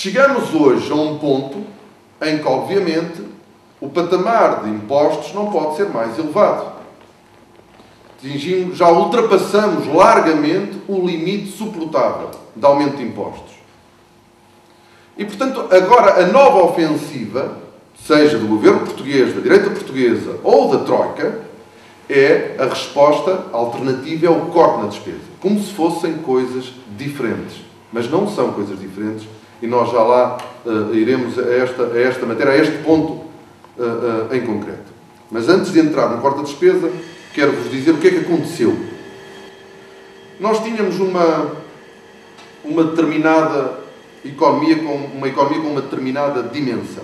Chegamos hoje a um ponto em que, obviamente, o patamar de impostos não pode ser mais elevado. Já ultrapassamos largamente o limite suportável de aumento de impostos. E, portanto, agora a nova ofensiva, seja do governo português, da direita portuguesa ou da Troika, é a resposta alternativa, é o corte na despesa. Como se fossem coisas diferentes. Mas não são coisas diferentes e nós já lá iremos a esta matéria, a este ponto em concreto. Mas antes de entrar no corte da despesa, quero-vos dizer o que é que aconteceu. Nós tínhamos uma determinada economia com uma determinada dimensão.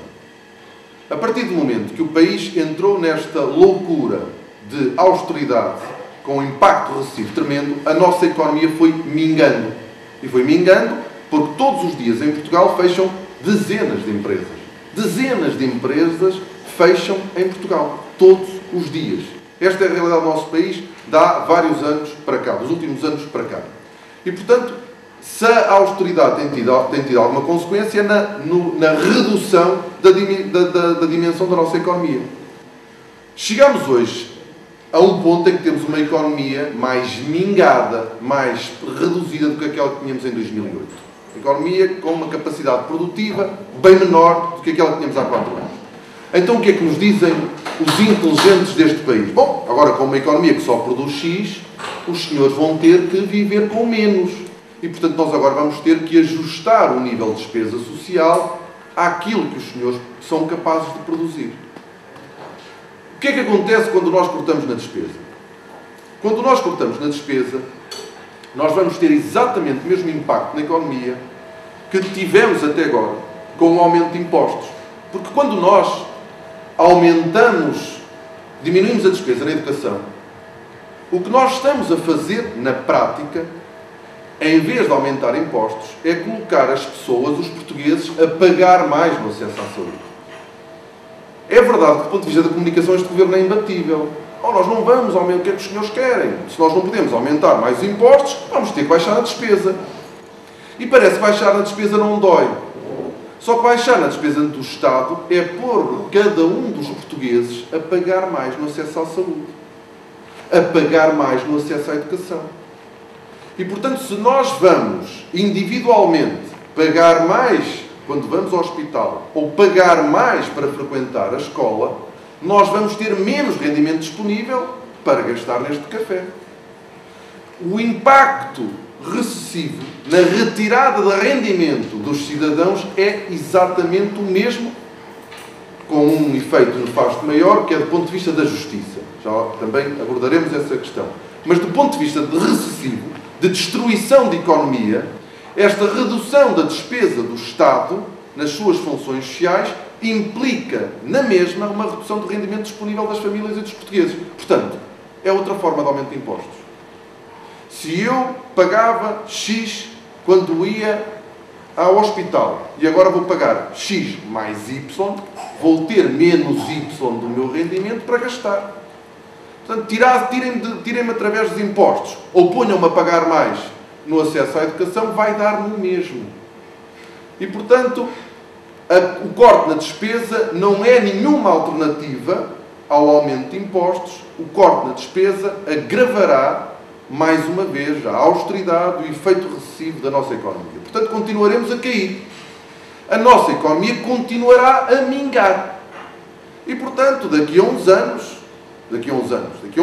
A partir do momento que o país entrou nesta loucura de austeridade, com um impacto recessivo tremendo, a nossa economia foi mingando. E foi mingando porque todos os dias em Portugal fecham dezenas de empresas. Dezenas de empresas fecham em Portugal. Todos os dias. Esta é a realidade do nosso país de há vários anos para cá, dos últimos anos para cá. E, portanto, se a austeridade tem tido alguma consequência na redução da dimensão da nossa economia. Chegamos hoje a um ponto em que temos uma economia mais mingada, mais reduzida do que aquela que tínhamos em 2008. Economia com uma capacidade produtiva bem menor do que aquela que tínhamos há 4 anos. Então o que é que nos dizem os inteligentes deste país? Bom, agora com uma economia que só produz X, os senhores vão ter que viver com menos. E, portanto, nós agora vamos ter que ajustar o nível de despesa social àquilo que os senhores são capazes de produzir. O que é que acontece quando nós cortamos na despesa? Quando nós cortamos na despesa, nós vamos ter exatamente o mesmo impacto na economia que tivemos até agora com o aumento de impostos. Porque quando nós diminuímos a despesa na educação, o que nós estamos a fazer na prática, em vez de aumentar impostos, é colocar as pessoas, os portugueses, a pagar mais no acesso à saúde. É verdade que, do ponto de vista da comunicação, este governo é imbatível. Nós não vamos aumentar o que é que os senhores querem. Se nós não podemos aumentar mais os impostos, vamos ter que baixar a despesa. E parece que baixar a despesa não dói. Só que baixar na despesa do Estado é pôr cada um dos portugueses a pagar mais no acesso à saúde. A pagar mais no acesso à educação. E, portanto, se nós vamos individualmente pagar mais quando vamos ao hospital ou pagar mais para frequentar a escola, nós vamos ter menos rendimento disponível para gastar neste café. O impacto recessivo na retirada de rendimento dos cidadãos é exatamente o mesmo, com um efeito nefasto maior, que é do ponto de vista da justiça. Já também abordaremos essa questão. Mas do ponto de vista de recessivo, de destruição de economia, esta redução da despesa do Estado nas suas funções sociais implica, na mesma, uma redução do rendimento disponível das famílias e dos portugueses. Portanto, é outra forma de aumento de impostos. Se eu pagava X quando ia ao hospital e agora vou pagar X mais Y, vou ter menos Y do meu rendimento para gastar. Portanto, tirem-me através dos impostos ou ponham-me a pagar mais no acesso à educação, vai dar no mesmo. E, portanto, o corte na despesa não é nenhuma alternativa ao aumento de impostos. O corte na despesa agravará, mais uma vez, a austeridade, o efeito recessivo da nossa economia. Portanto, continuaremos a cair. A nossa economia continuará a mingar. E, portanto, daqui a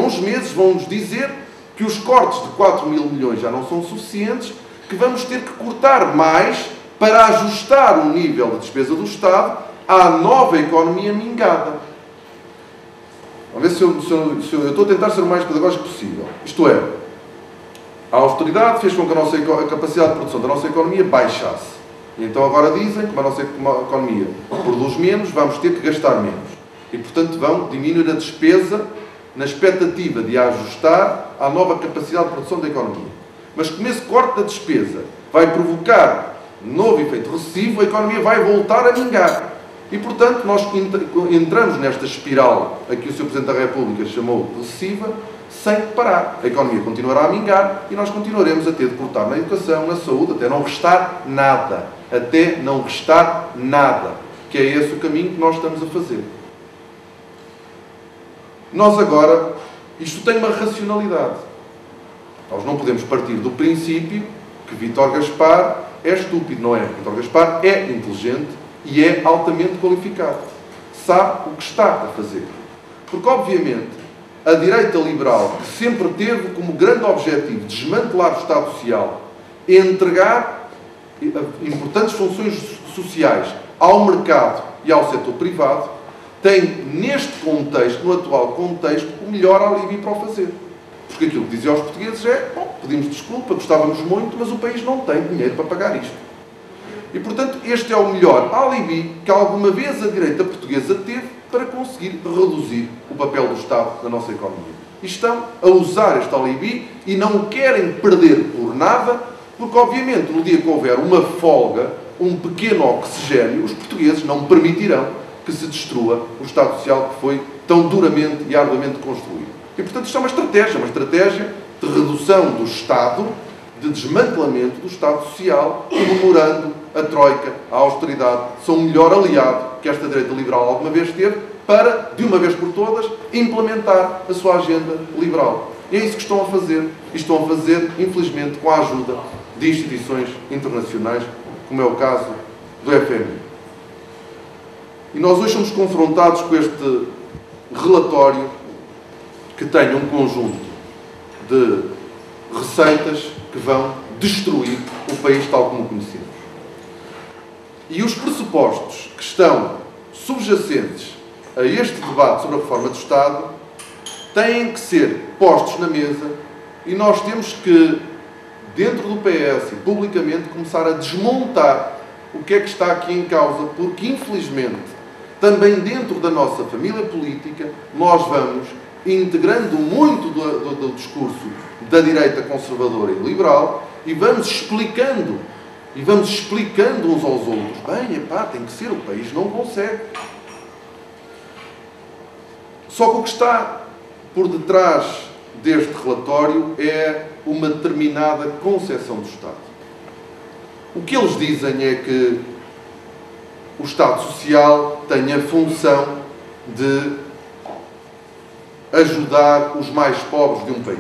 uns meses, vão-nos dizer que os cortes de 4 mil milhões já não são suficientes, que vamos ter que cortar mais para ajustar o nível de despesa do Estado à nova economia mingada. Vamos ver se eu estou a tentar ser o mais pedagógico possível. Isto é, a austeridade fez com que a capacidade de produção da nossa economia baixasse. E então agora dizem que como a nossa economia produz menos, vamos ter que gastar menos. E, portanto, vão diminuir a despesa na expectativa de a ajustar à nova capacidade de produção da economia. Mas como esse corte da despesa vai provocar novo efeito recessivo, a economia vai voltar a mingar. E, portanto, nós entramos nesta espiral a que o Sr. Presidente da República chamou recessiva, sem parar. A economia continuará a mingar e nós continuaremos a ter de cortar na educação, na saúde, até não restar nada. até não restar nada, que é esse o caminho que nós estamos a fazer. Nós agora, isto tem uma racionalidade. Nós não podemos partir do princípio que Vítor Gaspar é estúpido, não é? Vítor Gaspar é inteligente e é altamente qualificado. Sabe o que está a fazer. Porque, obviamente, a direita liberal, que sempre teve como grande objetivo desmantelar o Estado Social, entregar importantes funções sociais ao mercado e ao setor privado, tem, neste contexto, no atual contexto, o melhor alibi para o fazer. Porque aquilo que dizia aos portugueses é: bom, pedimos desculpa, gostávamos muito, mas o país não tem dinheiro para pagar isto. E, portanto, este é o melhor alibi que alguma vez a direita portuguesa teve para conseguir reduzir o papel do Estado na nossa economia. E estão a usar este alibi e não o querem perder por nada, porque, obviamente, no dia que houver uma folga, um pequeno oxigênio, os portugueses não permitirão que se destrua o Estado Social que foi tão duramente e arduamente construído. E, portanto, isto é uma estratégia de redução do Estado, de desmantelamento do Estado Social, comemorando a Troika, a austeridade, são o melhor aliado que esta direita liberal alguma vez teve para, de uma vez por todas, implementar a sua agenda liberal. E é isso que estão a fazer. E estão a fazer, infelizmente, com a ajuda de instituições internacionais, como é o caso do FMI. E nós hoje somos confrontados com este relatório que tem um conjunto de receitas que vão destruir o país tal como o conhecemos. E os pressupostos que estão subjacentes a este debate sobre a reforma do Estado têm que ser postos na mesa e nós temos que, dentro do PS e publicamente, começar a desmontar o que é que está aqui em causa, porque, infelizmente, também dentro da nossa família política, nós vamos integrando muito do discurso da direita conservadora e liberal e vamos explicando uns aos outros: bem, epá, tem que ser, o país não consegue. Só que o que está por detrás deste relatório é uma determinada concepção do Estado. O que eles dizem é que o Estado Social tem a função de ajudar os mais pobres de um país.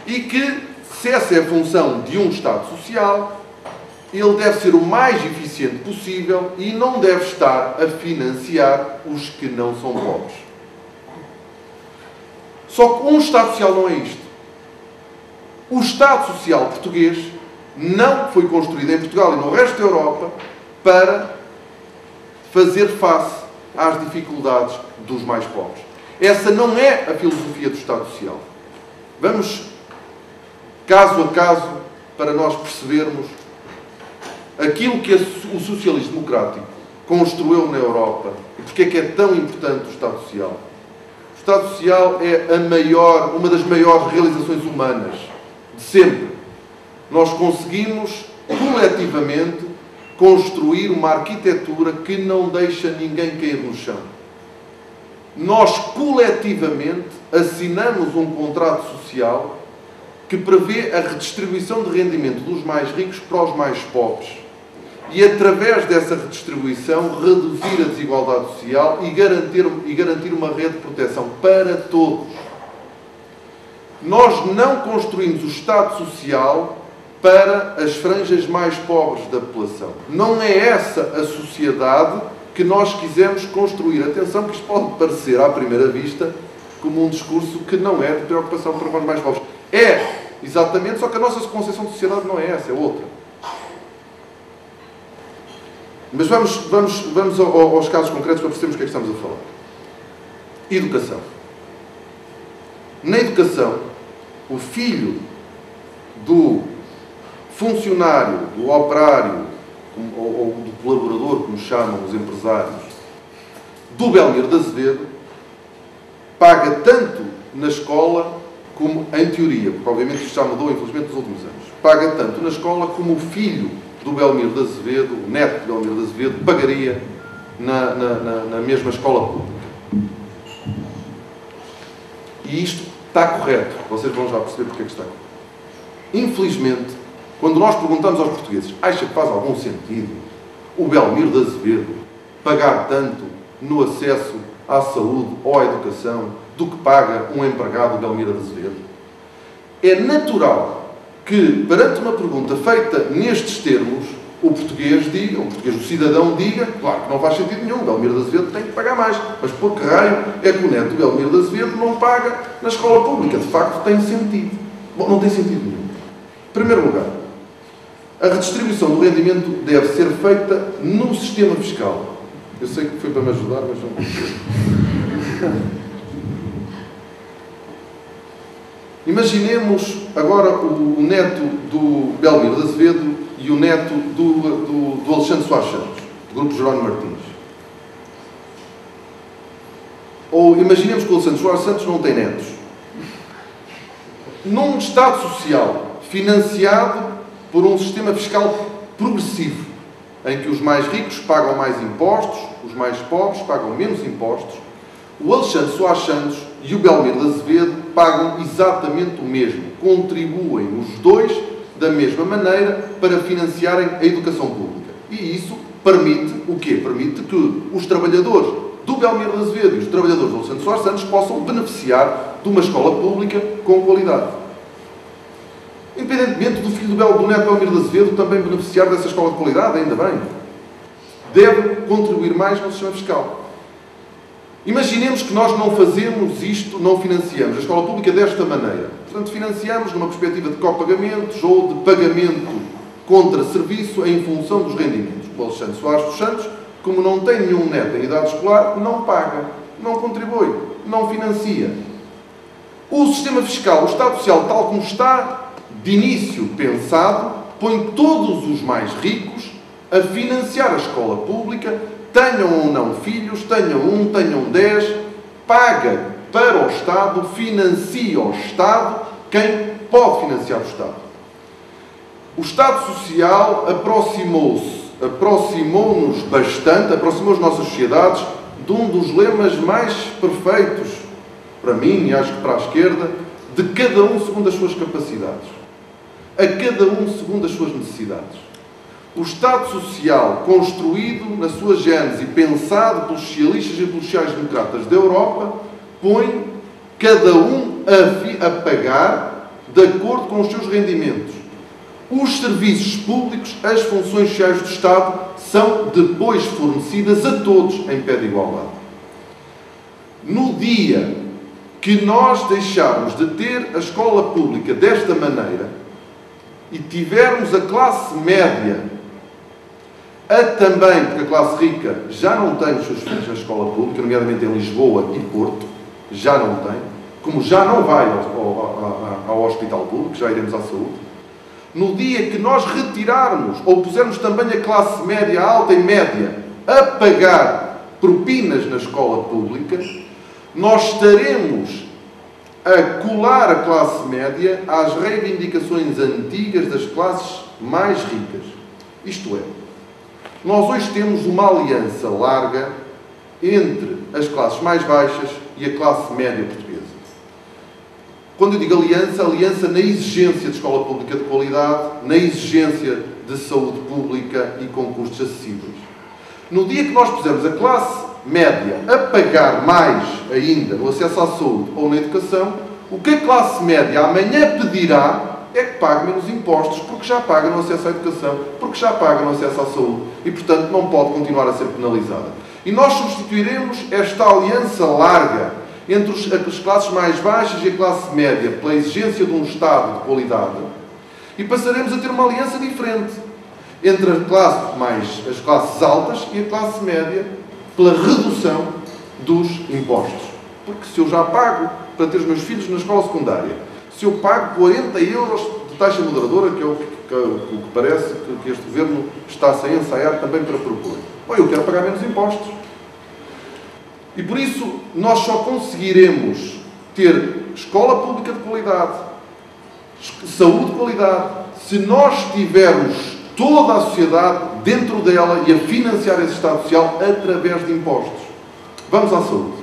E que, se essa é a função de um Estado Social, ele deve ser o mais eficiente possível e não deve estar a financiar os que não são pobres. Só que um Estado Social não é isto. O Estado Social português não foi construído em Portugal e no resto da Europa para fazer face às dificuldades dos mais pobres. Essa não é a filosofia do Estado Social. Vamos, caso a caso, para nós percebermos aquilo que o socialismo democrático construiu na Europa e porque é que é tão importante o Estado Social. O Estado Social é uma das maiores realizações humanas de sempre. Nós conseguimos, coletivamente, construir uma arquitetura que não deixa ninguém cair no chão. Nós, coletivamente, assinamos um contrato social que prevê a redistribuição de rendimento dos mais ricos para os mais pobres. E, através dessa redistribuição, reduzir a desigualdade social e garantir uma rede de proteção para todos. Nós não construímos o Estado Social para as franjas mais pobres da população. Não é essa a sociedade que nós quisemos construir. Atenção, que isto pode parecer, à primeira vista, como um discurso que não é de preocupação para os mais pobres. É, exatamente, só que a nossa concepção de sociedade não é essa, é outra. Mas vamos aos casos concretos para percebermos o que é que estamos a falar. Educação. Na educação, o filho do funcionário, do operário, ou do colaborador, como chamam os empresários, do Belmiro de Azevedo, paga tanto na escola como, em teoria, porque obviamente isto já mudou, infelizmente, nos últimos anos, paga tanto na escola como o filho do Belmiro de Azevedo, o neto do Belmiro de Azevedo, pagaria na mesma escola pública. E isto está correto. Vocês vão já perceber porque é que está correto. Infelizmente, Quando nós perguntamos aos portugueses, acha que faz algum sentido o Belmiro de Azevedo pagar tanto no acesso à saúde ou à educação do que paga um empregado do Belmiro de Azevedo? É natural que, perante uma pergunta feita nestes termos, o português diga, o cidadão diga, claro que não faz sentido nenhum, o Belmiro de Azevedo tem que pagar mais. Mas por que raio é que o neto do Belmiro de Azevedo não paga na escola pública? De facto tem sentido. Bom, não tem sentido nenhum. Em primeiro lugar, a redistribuição do rendimento deve ser feita no sistema fiscal. Eu sei que foi para me ajudar, mas não consigo. Imaginemos agora o neto do Belmiro de Azevedo e o neto do Alexandre Soares Santos, do Grupo Jerónimo Martins. Ou imaginemos que o Alexandre Soares Santos não tem netos. Num Estado social financiado por um sistema fiscal progressivo, em que os mais ricos pagam mais impostos, os mais pobres pagam menos impostos, o Alexandre Soares Santos e o Belmiro de Azevedo pagam exatamente o mesmo. Contribuem os dois da mesma maneira para financiarem a educação pública. E isso permite o quê? Permite que os trabalhadores do Belmiro de Azevedo e os trabalhadores do Alexandre Soares Santos possam beneficiar de uma escola pública com qualidade. Independentemente do filho do neto Belmiro de Azevedo também beneficiar dessa escola de qualidade, ainda bem. Deve contribuir mais no sistema fiscal. Imaginemos que nós não fazemos isto, não financiamos a escola pública desta maneira. Portanto, financiamos numa perspectiva de copagamentos ou de pagamento contra serviço em função dos rendimentos. O Alexandre Soares dos Santos, como não tem nenhum neto em idade escolar, não paga, não contribui, não financia. O sistema fiscal, o Estado Social, tal como está de início pensado, põe todos os mais ricos a financiar a escola pública, tenham ou não filhos, tenham um, tenham 10, paga para o Estado, financia o Estado quem pode financiar o Estado. O Estado Social aproximou-nos bastante, aproximou as nossas sociedades de um dos lemas mais perfeitos, para mim e acho que para a esquerda, de cada um segundo as suas capacidades, a cada um segundo as suas necessidades. O Estado Social, construído na sua gênese e pensado pelos socialistas e pelos sociais-democratas da Europa, põe cada um a pagar de acordo com os seus rendimentos. Os serviços públicos, as funções sociais do Estado, são depois fornecidas a todos em pé de igualdade. No dia que nós deixarmos de ter a escola pública desta maneira e tivermos a classe média também, porque a classe rica já não tem os seus filhos na escola pública, nomeadamente em Lisboa e Porto, já não tem, como já não vai ao hospital público, já iremos à saúde. No dia que nós retirarmos, ou pusermos também a classe média, alta e média, a pagar propinas na escola pública, nós estaremos a colar a classe média às reivindicações antigas das classes mais ricas. Isto é, nós hoje temos uma aliança larga entre as classes mais baixas e a classe média portuguesa. Quando eu digo aliança, aliança na exigência de escola pública de qualidade, na exigência de saúde pública e com custos acessíveis. No dia que nós pusermos a classe média a pagar mais ainda no acesso à saúde ou na educação, o que a classe média amanhã pedirá é que pague menos impostos, porque já paga no acesso à educação, porque já paga no acesso à saúde e, portanto, não pode continuar a ser penalizada. E nós substituiremos esta aliança larga entre as classes mais baixas e a classe média pela exigência de um Estado de qualidade e passaremos a ter uma aliança diferente entre as classes altas e a classe média pela redução dos impostos. Porque se eu já pago para ter os meus filhos na escola secundária, se eu pago 40 euros de taxa moderadora, que é o que parece que este Governo está-se a ensaiar também para propor, bom, eu quero pagar menos impostos. E por isso nós só conseguiremos ter escola pública de qualidade, saúde de qualidade, se nós tivermos toda a sociedade dentro dela e a financiar esse Estado Social através de impostos. Vamos à saúde.